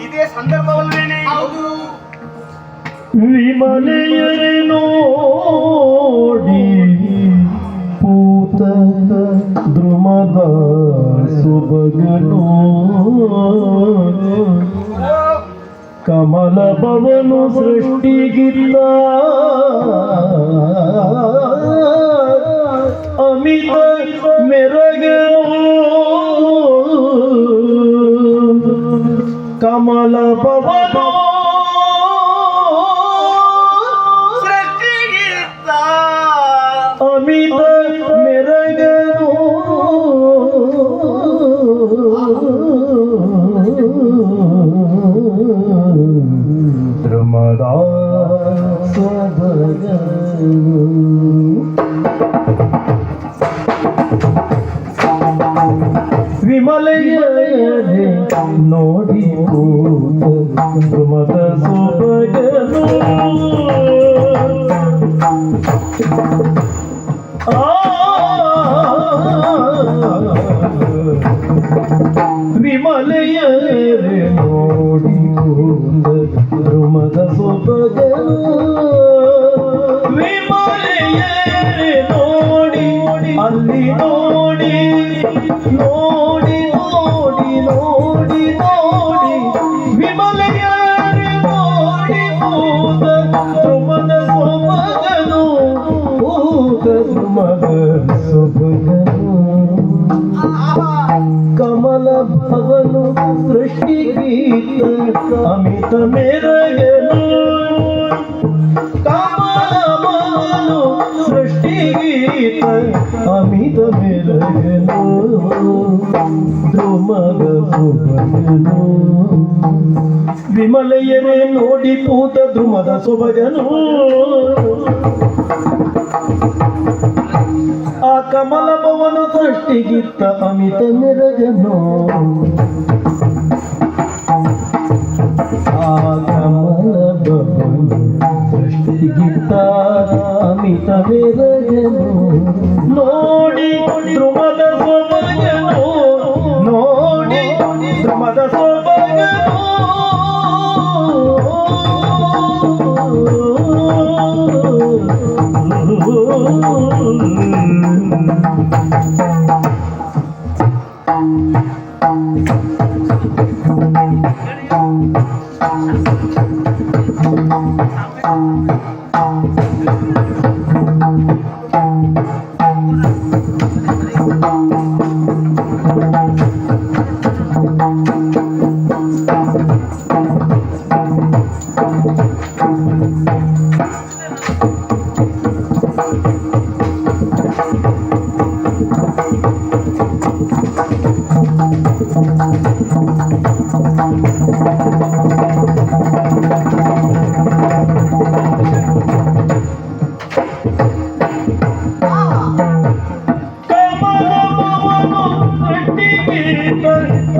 ಇದೇ ಸಂದರ್ಭವಲ್ವೇನೆ? ಹೌದು. ವಿಮಲೆಯರೆ ನೋಡಿ ಪೂತ ದ್ರುಮದ ಸುಬಗನು ಕಮಲ ಭವನು ಸೃಷ್ಟಿಗಿಲ್ಲ ಅಮಿತ ಮೆರಗೋ ಕಮಲ ಭವನು ಸೃಷ್ಟಿಗಿತ್ತ ಅಮಿತ ಮೆರಗನು ದ್ರುಮದ ಸ್ವಭಗನು ವಿಮಲೆಯರೆ ನೋಡಿ ದ್ರುಮದ ಸೊಬಗನು ವಿಮಲೆಯರೆ ನೋಡಿ ದ್ರುಮದ ಸೊಬಗನು ವಿಮಲೆಯರೆ ನೋಡಿ ಅಲ್ಲಿ ನೋಡಿ ನೋಡಿ ನೋಡಿ ನೋಡಿ ನೋಡಿ ವಿಮಲೆಯರೆ ನೋಡಿ ದ್ರುಮದ ಸೊಬಗನು ದ್ರುಮದ ಸೊಬಗನು ಕಮಲ ಭವನು ಸೃಷ್ಟಿಗೀತ ಅಮಿತ ಮೆರಗನು ಕಮಲ ಭವನು ಸೃಷ್ಟಿಗೀತ ಅಮಿತ ಮೆರಗನು ದ್ರುಮದ ಸೊಬಗನು ವಿಮಲೆಯರೆ ನೋಡಿ ಪೂತ ದ್ರುಮದ ಸೊಬಗನು ಆ ಕಮಲ ಭವನ ಸೃಷ್ಟಿಗಿತ್ತ ಅಮಿತ ಮೆರಗನು ಆ ಕಮಲ ಭವನ ಸೃಷ್ಟಿಗಿತ್ತ ಅಮಿತ ಮೆರಗನು ನೋಡಿ ದ್ರುಮದ ಸೊಬಗನು ನೋಡಿ ದ್ರುಮದ ಸೊಬಗನು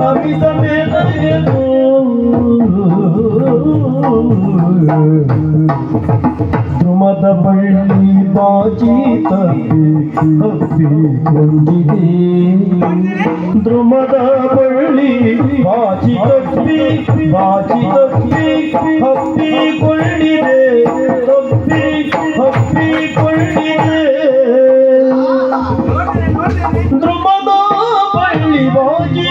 ಅಮಿತ ಮೆರಗನು ದ್ರುಮದ ಬಳ್ಳಿ ಬಾಚಿ ತಪ್ಪಿಕೊಂಡಿದೆ ದ್ರುಮದ ಬಳ್ಳಿ ಬಾಚಿ ಹಪ್ಪಿಕೊಂಡಿದೆ ಹಪ್ಪಿಕೊಂಡಿದೆ ದ್ರುಮದ ಬಳ್ಳಿ ಬಾಚಿ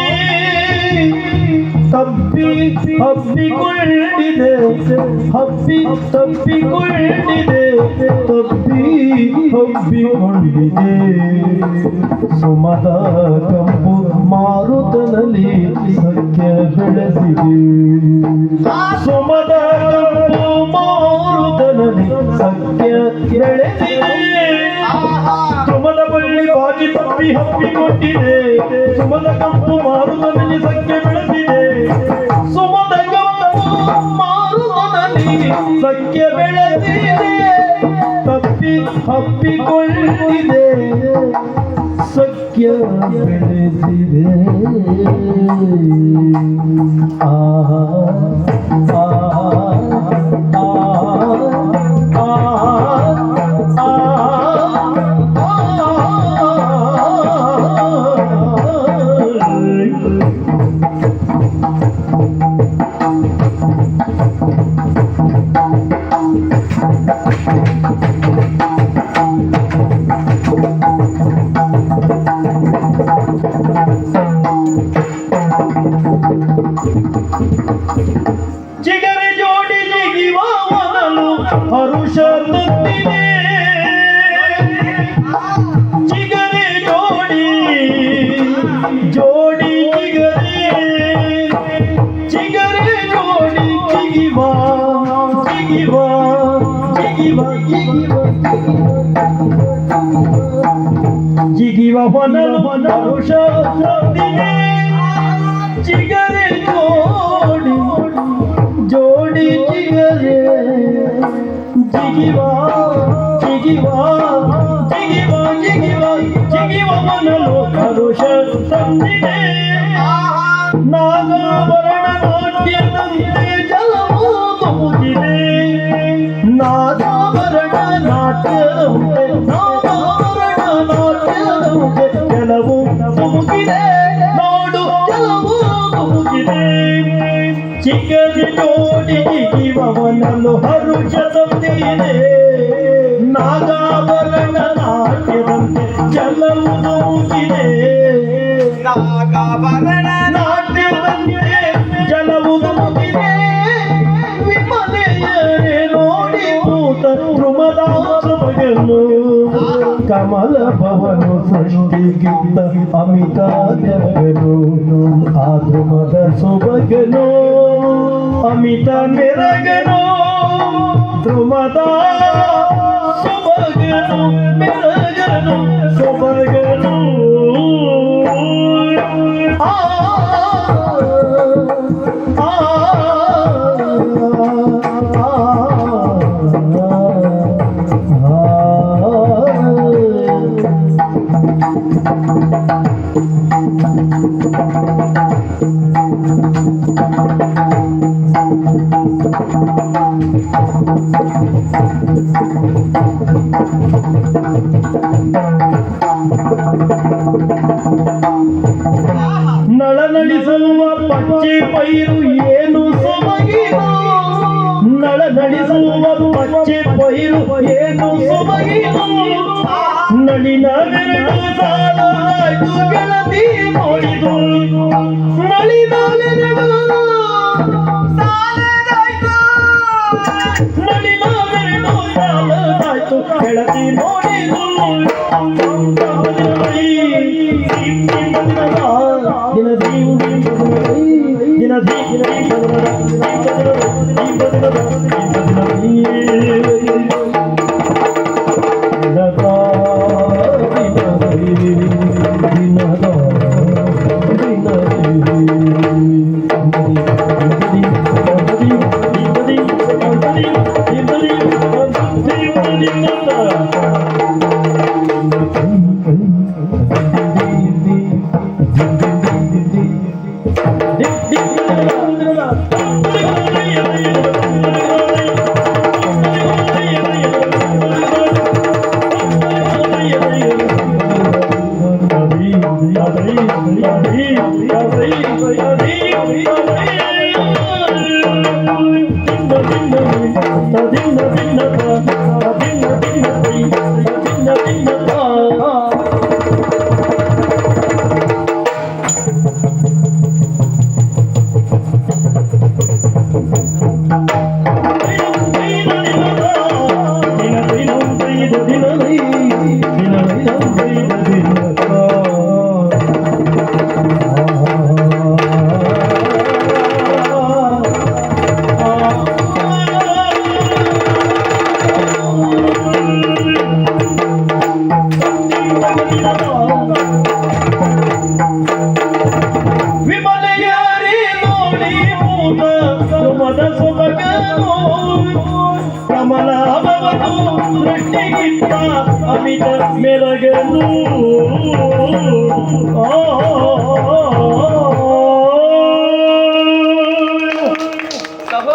ಹಬ್ಬಿಕೊಂಡಿದೆ ಹಬ್ಬಿಕೊಂಡಿದೆ ಸುಮದ ಕಂಪು ಮಾರುತನಲ್ಲಿ ಸತ್ಯ ಬೆಳೆಸಿದೆ ಸುಮದ ಕಂಪು ಮಾರುತನಲ್ಲಿ ಸತ್ಯ ಬೆಳೆಸಿದೆ ಸುಮದ ಬಳ್ಳಿ ಬಾಗಿ ಹಬ್ಬಿಕೊಂಡಿದೆ ಸುಮದ ಕಂಪು ಮಾರುತನಲ್ಲಿ ಸತ್ಯ ಬೆಳೆಸಿದೆ ಸುಮದ ಕಂಪು ಮಾರುತನಲ್ಲಿ ಸತ್ಯ ಬೆಳೆಸಿದೆ ಹಬ್ಬಿಕೊಂಡಿದೆ ಸತ್ಯ ಬೆಳೆಸಿದೆ ಆ ಚಿಗರೆ ಜೋಡಿ ಜಿಗಿವನಲು ಹರುಷ ತಂದಿದೆ ಚಿಗರೆ ಜೋಡಿ ಜೋಡಿ ಚಿಗರೆ ಜೋಡಿ ಜಿಗಿವ ಜಿಗಿವ ಜಿಗಿವ ಜಿಗಿವ ವನಲು ಹರುಷ ತಂದಿದೆ ಚಿಗರೆ ಜೋಡಿ ಜೋಡಿ ಜಿಗರೆ ಜಿಗಿವ ಜಿಗಿವ ಜಿಗಿವ ಜಿಗಿವ ಜಿಗಿವ ಮನಲು ಹರುಷ ತಂದಿದೆ ನಾಗಾಭರಣ ನಾಟ್ಯದಂತೆ ಜಲವು ತುಂಬುತ್ತಿದೆ ನಾಗಾಭರಣ ನಾಟ್ಯದಂತೆ ನಾಗಾಭರಣ ನಾಟ್ಯದಂತೆ ಜಲವು ತುಂಬುತ್ತಿದೆ ನೋಡು ಜಲವು ತುಂಬುತ್ತಿದೆ ಚಿಗರೆ ಜೋಡಿ ಜಿಗಿವವನಲು ಹರುಷ ತಂದಿದೆ ನಾಗಾಭರಣ ನಾಟ್ಯದಂತೆ ಜಲವು ತುಂಬುತ್ತಿದೆ ನಾಗಾಭರಣ ನಾಟ್ಯದಂತೆ ಜಲವು ತುಂಬುತ್ತಿದೆ ವಿಮಲೆಯರೆ ನೋಡಿ ಭೂತ ಧ್ರುಮದಾಸ ಮಗನು ಕಮಲ ಭವನು ಸೃಷ್ಟಿಗಿಂತ ಅಮಿತ ಜಗನು ಆ ಧ್ರುಮದ ಸೊಬಗನು ಅಮಿತ ಮೆರಗನು ಧ್ರುಮದ ಸೊಬಗನು ಮೆರಗನು ಸೊಬಗನು ಆ ಆ ನಳನಳಿಸುವ ಪಚ್ಚೆ ಪೈರು ಏನು ಸೊಬಗಿದು ನಳನಳಿಸುವ ಪಚ್ಚೆ ಪೈರು ಏನು ಸೊಬಗಿದು ನಳಿನ ಬೆರಳು ಸಾಲಾಯ್ತು ಗೆಳತಿ ನೋಡಿದು ನಳಿನ ಬೆರಳು ಸಾಲದಾಯ್ತು ನಳಿನ ಬೆರಳು ಸಾಲದಾಯ್ತು ಗೆಳತಿ ನೋಡಿದು ವಿಮಲೆಯಾರಿ ನೋಡಿ ಮೂತ ಸುಮದ ಸೊಬಗನು ಕಮಲಾಭವನು ಸೃಷ್ಟಿಗಿಂತ ಅಮಿತ ಮೆಲಗನು